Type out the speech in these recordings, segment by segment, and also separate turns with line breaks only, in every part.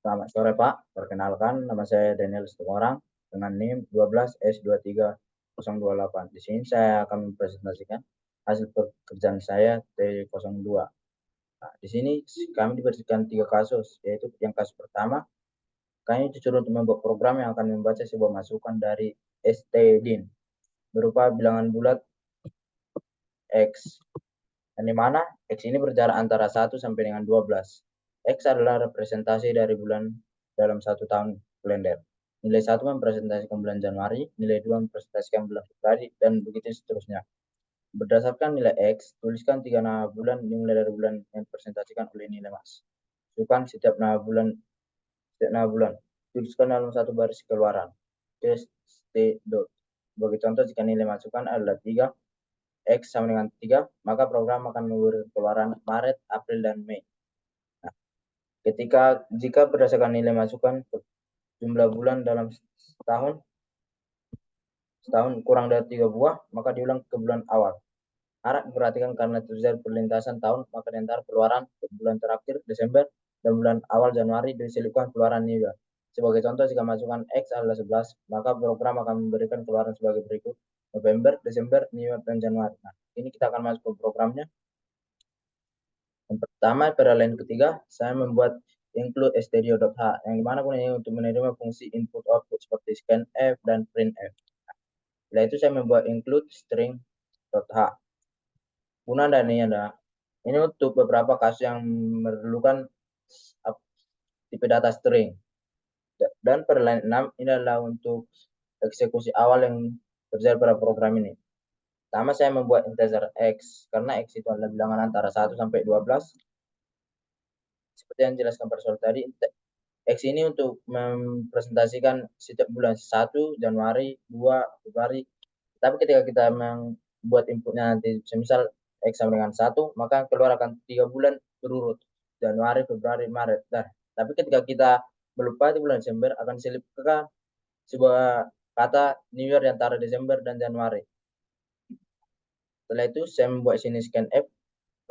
Selamat sore Pak, perkenalkan nama saya Daniel Situmorang dengan NIM 12S230028. Di sini saya akan mempresentasikan hasil pekerjaan saya T02. Nah, di sini kami diberikan 3 kasus, yaitu yang kasus pertama, kami disuruh untuk membuat program yang akan membaca sebuah masukan dari STDIN berupa bilangan bulat X, yang dimana X ini berjarak antara 1 sampai dengan 12. X adalah representasi dari bulan dalam satu tahun kalender. Nilai 1 mempresentasikan bulan Januari, nilai 2 mempresentasikan bulan Februari, dan begitu seterusnya. Berdasarkan nilai X, tuliskan 3 nama bulan dimulai dari bulan yang dipresentasikan oleh nilai Mas. Masukkan setiap nama bulan, tuliskan dalam satu baris keluaran. Test T dot. Sebagai contoh, jika nilai masukan adalah 3, X sama dengan 3, maka program akan memberi keluaran Maret, April, dan Mei. Nah, jika berdasarkan nilai masukan jumlah bulan dalam setahun kurang dari 3 buah, maka diulang ke bulan awal. Harap diperhatikan karena terjadi perlintasan tahun, maka di antara keluaran bulan terakhir Desember dan bulan awal Januari diselipkan keluaran New Year. Sebagai contoh, jika masukan X adalah 11, maka program akan memberikan keluaran sebagai berikut: November, Desember, New Year, dan Januari. Nah, ini kita akan masuk ke programnya. Yang pertama, pada line ketiga, saya membuat include stdio.h, yang dimana gunanya untuk menerima fungsi input output seperti scanf dan printf. Setelah itu saya membuat include string.h. Gunaan dan ini untuk beberapa kasus yang memerlukan tipe data string. Dan pada line 6, ini adalah untuk eksekusi awal yang terjadi pada program ini. Pertama, saya membuat integer X, karena X itu adalah bilangan antara 1 sampai 12. Seperti yang dijelaskan pada soal tadi, X ini untuk mempresentasikan setiap bulan 1, Januari, 2, Februari. Tapi ketika kita membuat inputnya nanti, misal X sama dengan 1, maka keluar akan 3 bulan berurut, Januari, Februari, Maret. Nah, tapi ketika kita melupati bulan Desember, akan diselipkan sebuah kata New Year di antara Desember dan Januari. Setelah itu saya membuat sini scanf,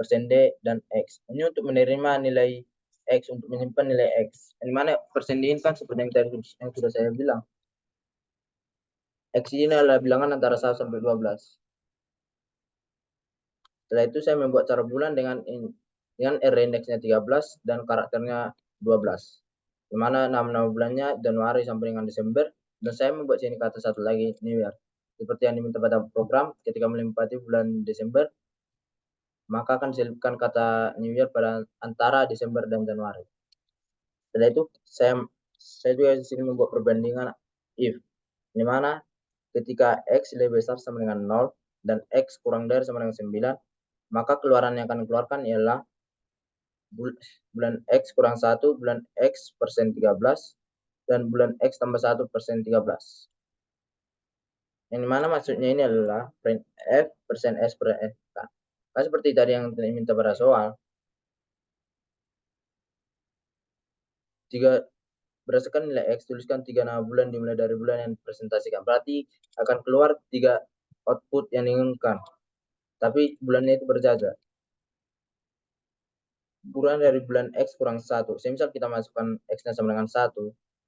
%d, dan X. Ini untuk menerima nilai X, untuk menyimpan nilai X. Yang mana %d ini kan seperti yang tadi yang sudah saya bilang. X ini adalah bilangan antara 1 sampai 12. Setelah itu saya membuat cara bulan dengan array indeksnya 13 dan karakternya 12. Di mana nama bulannya Januari sampai dengan Desember, dan saya membuat sini kata satu lagi, New Year. Seperti yang diminta pada program, ketika melewati bulan Desember, maka akan diselipkan kata New Year pada antara Desember dan Januari. Setelah itu saya juga di sini membuat perbandingan if, di mana ketika X lebih besar sama dengan 0 dan X kurang dari sama dengan 9, maka keluaran yang akan dikeluarkan ialah bulan X kurang 1, bulan X %13, dan bulan X tambah 1 %13. Yang dimana maksudnya ini adalah printf %s %f. Nah, seperti tadi yang diminta pada soal, jika berdasarkan nilai X, tuliskan 3 nama bulan dimulai dari bulan yang dipresentasikan. Berarti akan keluar 3 output yang diinginkan. Tapi bulannya itu berjajar. Bulan dari bulan X kurang 1. Misal kita masukkan X-nya sama dengan 1,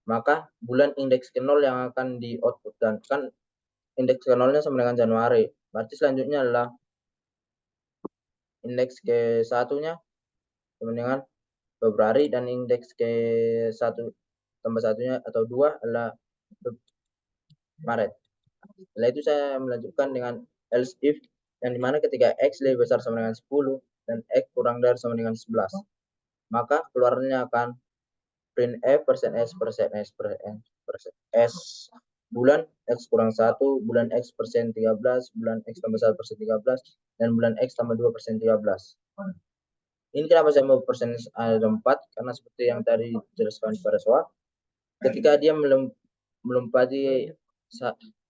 maka bulan indeks ke 0 yang akan di outputkan. Kan indeks ke 0-nya sama dengan Januari. Berarti selanjutnya adalah indeks ke 1-nya sama dengan Februari, dan indeks ke 1 tambah 1-nya atau 2 adalah Maret. Setelah itu saya melanjutkan dengan else if, yang dimana ketika X lebih besar sama dengan 10 dan X kurang dari sama dengan 11, maka keluarnya akan printf %s %s bulan X kurang 1, bulan X %13, bulan X tambah 1 %13, dan bulan X tambah 2 %13. Ini kenapa saya mau persen ada 4, karena seperti yang tadi dijelaskan pada soal, ketika dia melompati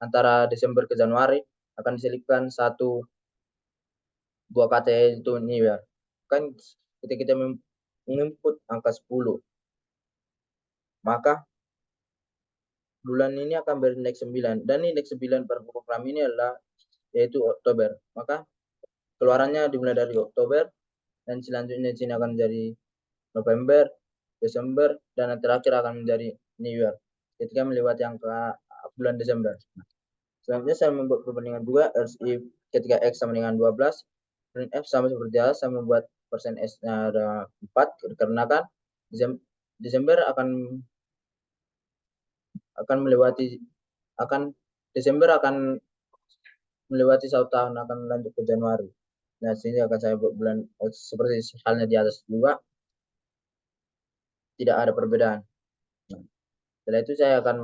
antara Desember ke Januari, akan diselipkan satu buah kata, yaitu New Year. Kan ketika kita menginput angka 10, maka bulan ini akan berindeks 9, dan indeks 9 pada program ini adalah yaitu Oktober. Maka keluarannya dimulai dari Oktober, dan selanjutnya sini akan jadi November, Desember, dan yang terakhir akan menjadi New Year ketika melewati angka bulan Desember. Selanjutnya saya membuat perbandingan juga if ketika X sama dengan 12, printf sama seperti A, saya membuat persen S-nya ada 4, dikarenakan Desember akan melewati Desember akan melewati satu tahun, akan lanjut ke Januari. Nah, sini akan saya buat bulan X seperti halnya di atas juga, tidak ada perbedaan. Nah, setelah itu saya akan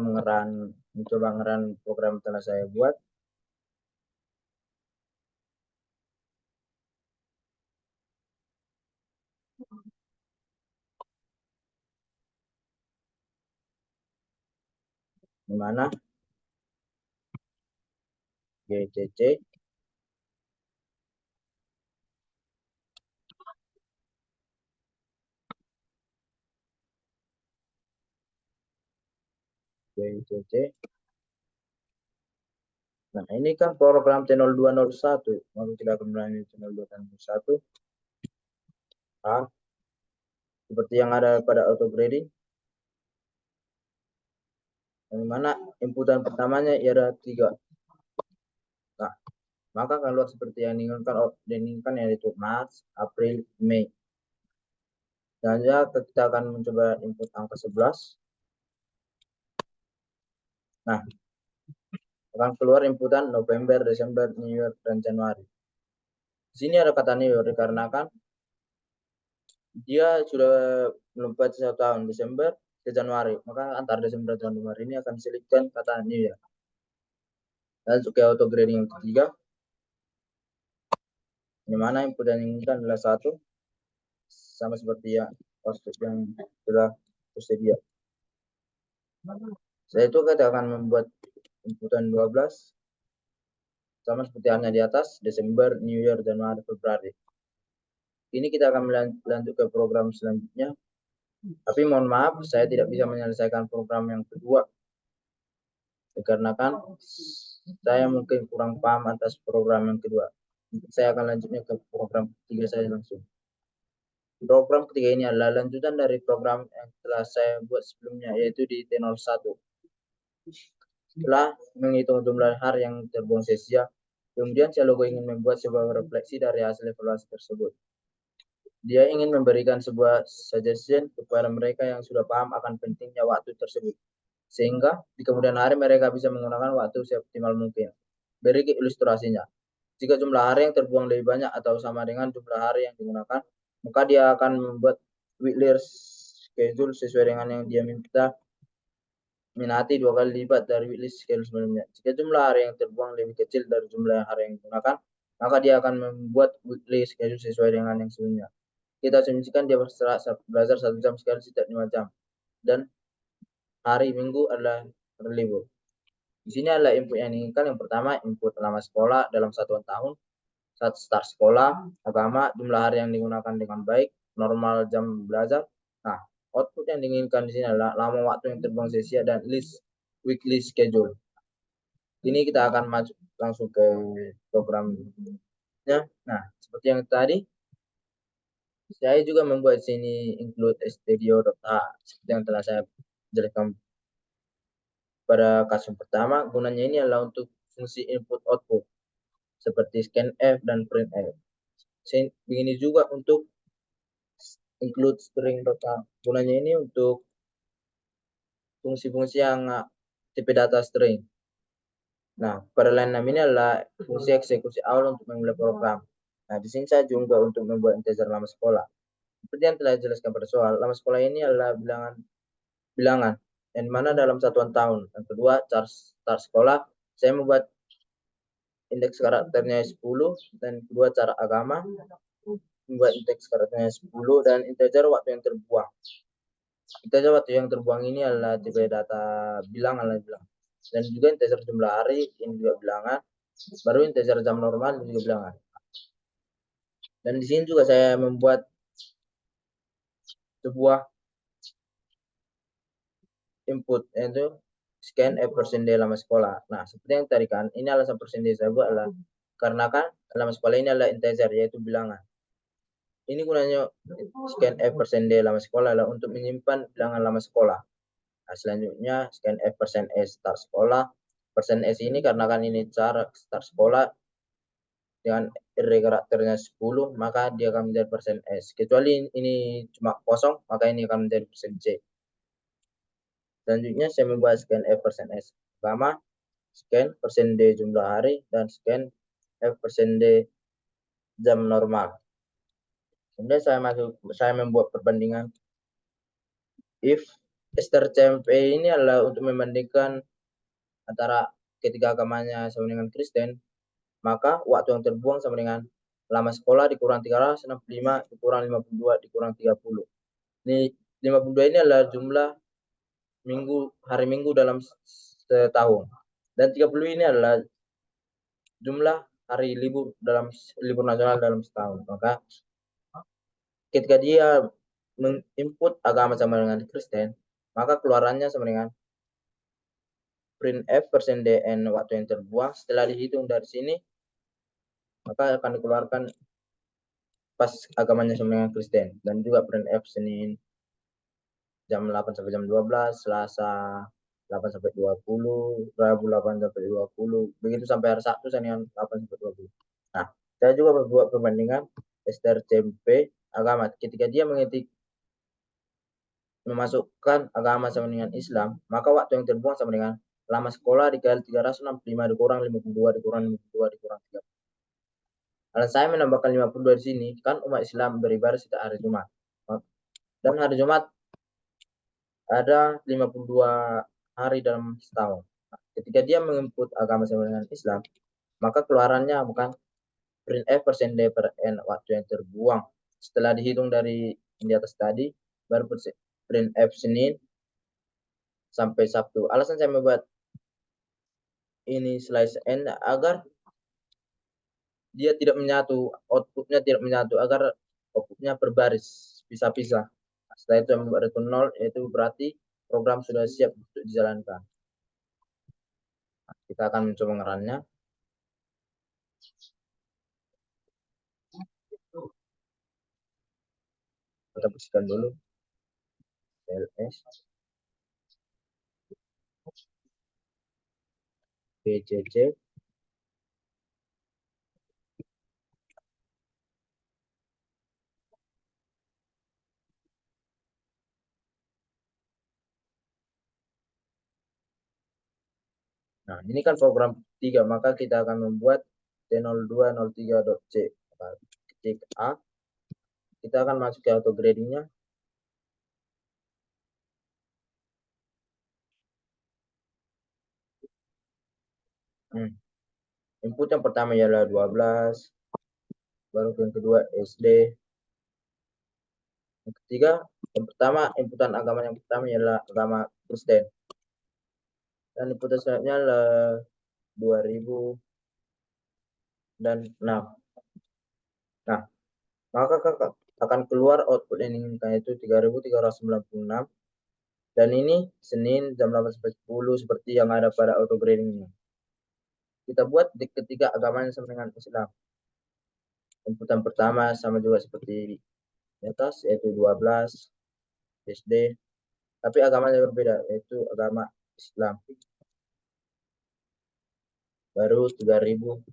mencoba mengeran program yang telah saya buat. Di mana GCC GCC. Nah, ini kan program T0201, maka kita akan melalui T0201. A, seperti yang ada pada auto grading, yang mana inputan pertamanya ada 3. Nah, maka kalau seperti yang diinginkan yaitu Maret, April, Mei. Dan ya, kita akan mencoba input angka 11. Nah, akan keluar inputan November, Desember, New Year, dan Januari. Di sini ada kata New Year dikarenakan dia sudah melewati 1 tahun, Desember ke Januari. Maka antara Desember dan Januari ini akan selipkan kata New Year. Dan ke auto grading yang ketiga, di mana input yang diinginkan adalah 1, sama seperti ya output yang sudah tersedia. Setelah itu kita akan membuat inputan 12, sama seperti halnya di atas, Desember, New Year, Januari, Februari. Ini kita akan lanjut ke program selanjutnya. Tapi mohon maaf, saya tidak bisa menyelesaikan program yang kedua. Dikarenakan saya mungkin kurang paham atas program yang kedua. Saya akan lanjutnya ke program ketiga saya langsung. Program ketiga ini adalah lanjutan dari program yang telah saya buat sebelumnya, yaitu di T01. Setelah menghitung jumlah hari yang terbuang sia-sia, kemudian Cialogo ingin membuat sebuah refleksi dari hasil evaluasi tersebut. Dia ingin memberikan sebuah suggestion kepada mereka yang sudah paham akan pentingnya waktu tersebut, sehingga di kemudian hari mereka bisa menggunakan waktu seoptimal mungkin. Beri ilustrasinya. Jika jumlah hari yang terbuang lebih banyak atau sama dengan jumlah hari yang digunakan, maka dia akan membuat weekly schedule sesuai dengan yang dia minati 2 kali lipat dari weekly schedule sebelumnya. Jika jumlah hari yang terbuang lebih kecil dari jumlah hari yang digunakan, maka dia akan membuat weekly schedule sesuai dengan yang sebelumnya. Kita asumsikan dia belajar 1 jam sekali setiap 5 jam. Dan hari Minggu adalah libur. Di sini adalah input yang diinginkan. Yang pertama, input nama sekolah dalam satuan tahun, start sekolah, agama, jumlah hari yang digunakan dengan baik, normal jam belajar. Nah, output yang diinginkan di sini adalah lama waktu yang terbuang sia-sia dan list weekly schedule. Ini kita akan masuk langsung ke programnya. Nah, seperti yang tadi, saya juga membuat sini include studio.h seperti yang telah saya jelaskan pada kasus pertama. Gunanya ini adalah untuk fungsi input output seperti scanf dan printf. Begini juga untuk include string.h. Gunanya ini untuk fungsi-fungsi yang tipe data string. Nah, pada line 6 ini adalah fungsi eksekusi awal untuk memulai program. Nah, di sini saya juga untuk membuat integer nama sekolah. Seperti yang telah dijelaskan pada soal, nama sekolah ini adalah bilangan yang mana dalam satuan tahun. Yang kedua, start sekolah, saya membuat indeks karakternya 10, dan kedua cara agama, membuat indeks karakternya 10, dan integer waktu yang terbuang. Integer waktu yang terbuang ini adalah tipe data bilangan. Dan juga integer jumlah hari, ini juga bilangan. Baru integer jam normal, ini juga bilangan. Dan di sini juga saya membuat sebuah input, yaitu scan percentage lama sekolah. Nah, seperti yang tadi kan, ini alasan percentage saya buat adalah karena kan lama sekolah ini adalah integer, yaitu bilangan. Ini gunanya scan F% D lama sekolah adalah untuk menyimpan bilangan lama sekolah. Nah, selanjutnya scan F%S start sekolah. Persen S ini karena kan ini cara start sekolah dengan array karakternya 10, maka dia akan menjadi persen S. Kecuali ini cuma kosong, maka ini akan menjadi persen C. Selanjutnya saya membuat scan F% S. Pertama, scan persen D jumlah hari dan scan F% D jam normal. Kemudian saya membuat perbandingan if strcmp ini adalah untuk membandingkan antara ketiga agamanya sama dengan Kristen, maka waktu yang terbuang sama dengan lama sekolah dikurang 365 dikurang 52 dikurang 30. Ini 52 ini adalah jumlah hari minggu dalam setahun. Dan 30 ini adalah jumlah hari libur nasional dalam setahun. Maka ketika dia menginput agama sama dengan Kristen, maka keluarannya sama dengan printf persen dn waktu yang terbuang. Setelah dihitung dari sini, maka akan dikeluarkan pas agamanya sama dengan Kristen. Dan juga printf Senin jam 8 sampai jam 12, Selasa 8 sampai 20, Rabu 8 sampai 20, begitu sampai hari Sabtu dengan 8 sampai 20. Nah, saya juga membuat perbandingan strcmp agama. Ketika dia memasukkan agama sama dengan Islam, maka waktu yang terbuang sama dengan lama sekolah dikali 365 dikurang 52 dikurang 52 dikurang 3. Kalau saya menambahkan 52 di sini, kan umat Islam beribadah setiap hari Jumat. Dan hari Jumat ada 52 hari dalam setahun. Ketika dia menginput agama sama dengan Islam, maka keluarannya bukan printf persen D per N waktu yang terbuang. Setelah dihitung dari di atas tadi, baru printf Senin sampai Sabtu. Alasan saya membuat ini slice N agar dia tidak menyatu, outputnya tidak menyatu, agar outputnya berbaris, pisah-pisah. Setelah itu membuat return 0, itu berarti program sudah siap untuk dijalankan. Kita akan mencoba ngerannya. Kita bersihkan dulu. ls pcc. Nah, ini kan program 3, maka kita akan membuat t0203.c. Ketik A, kita akan masuk ke auto gradingnya. Input yang pertama ialah 12, baru yang kedua SD. Yang ketiga, yang pertama, inputan agama yang pertama ialah agama Kristen. Dan inputan selanjutnya adalah 2006. Nah, maka akan keluar output yang diinginkan itu 3396. Dan ini Senin jam 8 sampai 10 seperti yang ada pada auto grading ini. Kita buat di ketiga agamanya sama dengan Islam. Inputan pertama sama juga seperti di atas, yaitu 12 SD. Tapi agamanya berbeda, yaitu agama Islam. Baru 3010.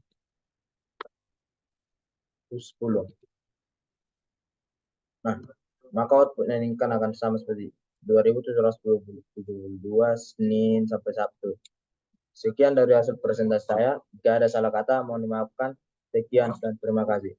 Nah, maka output yang diinginkan akan sama seperti 2772 Senin sampai Sabtu. Sekian dari hasil presentasi saya. Jika ada salah kata, mohon dimaafkan. Sekian dan terima kasih.